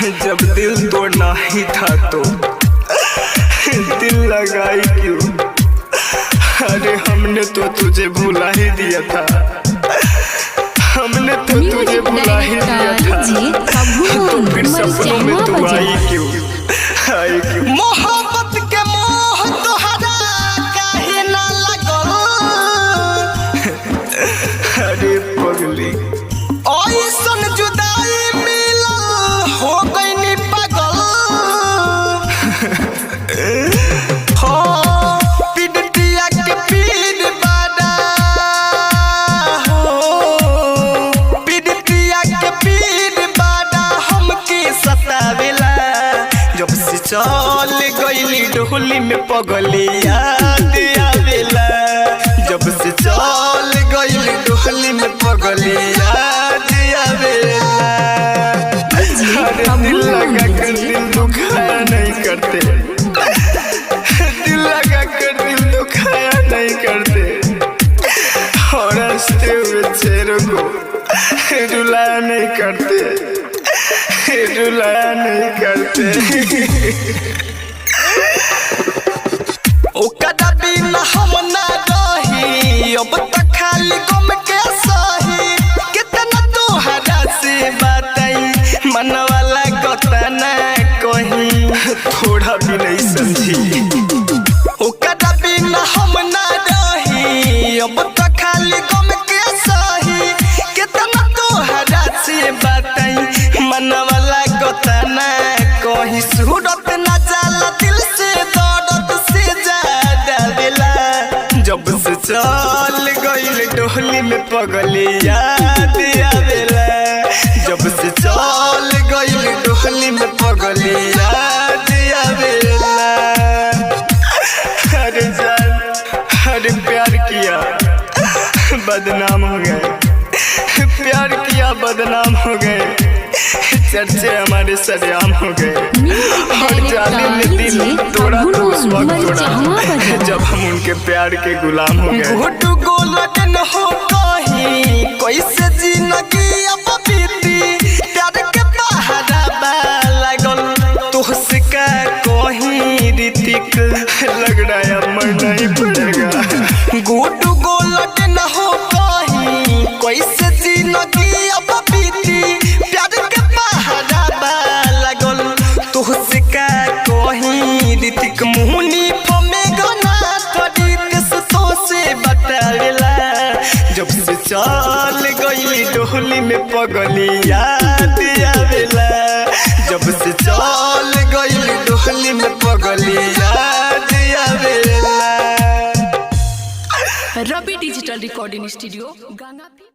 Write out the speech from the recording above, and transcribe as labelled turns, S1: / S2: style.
S1: जब दिल तोड़ना ही था तो दिल लगाई क्यों? अरे हमने तो तुझे भुला ही दिया था, हमने तो तुझे भुला ही दिया था, तो फिर सपनों में तू आई क्यों? आई क्यों?
S2: मोहब्बत के मोह तोहरा काहे ना लगल?
S1: अरे पगली
S2: ऐसन जुदाई मिलल हो गइनी पागल। हो पिड़तिया के पीड़ बाड़ा, हो पिड़तिया के पीड़ बाड़ा हमके सतावेला। जब से चल गइली डोली में पगली याद आवेला। जब से चल गइली डोली में पगली याद आवेला। दिल लगा कर दिल दुखाया नहीं करते, दिल लगा कर दिल दुखाया नहीं करते, और हंसते हुए चेहरों को रुलाया नहीं करते, रुलाया नहीं करते। ओकरा बिना हम ना रही, अब तक खाली गम के सही। कितना तोहरा से बताई, मनवाला कता ना कहीं,
S1: थोड़ा भी नहीं समझी।
S2: ओकरा बिना हम ना रही, अब तक खाली गम के सही। कितना तोहरा से बताई, मनवाला कता ना कहीं। सूरत ना जाला दिल से, दर्द से ज्यादा बेला।
S1: जब से चल गइल डोली में पगली याद आवेला। जब से चल गइल डोली में पगली याद आवेला। अरे जान, अरे प्यार किया बदनाम हो गए, प्यार किया बदनाम हो गए, चर्चे हमारे सरेआम हो गए। और जाने में दिल तोड़ा तो उस वक्त तोड़ा जब हम उनके प्यार के गुलाम हो गए।
S2: घुट गोलटन हो कहीं, कैसे जिंदगी अब बीती। प्यार के पहाड़ा बा लागल, तोहसे का कहीं ऋतिक।
S1: लग रहा है अब मरना ही पड़ेगा।
S2: घुट गोलटन हो कहीं, कैसे जिंदगी अब बीती। प्यार के पहाड़ा बा लागल, तोहसे का कहीं ऋतिक। मुहनी फमे गना थोड़ी देश तो से बतावेला।
S1: जब से चल गइली डोली में पगली याद आवेला। जब से चल गइली डोली में पगली याद आवेला।
S3: रवि डिजिटल रिकॉर्डिंग स्टूडियो गंगापी।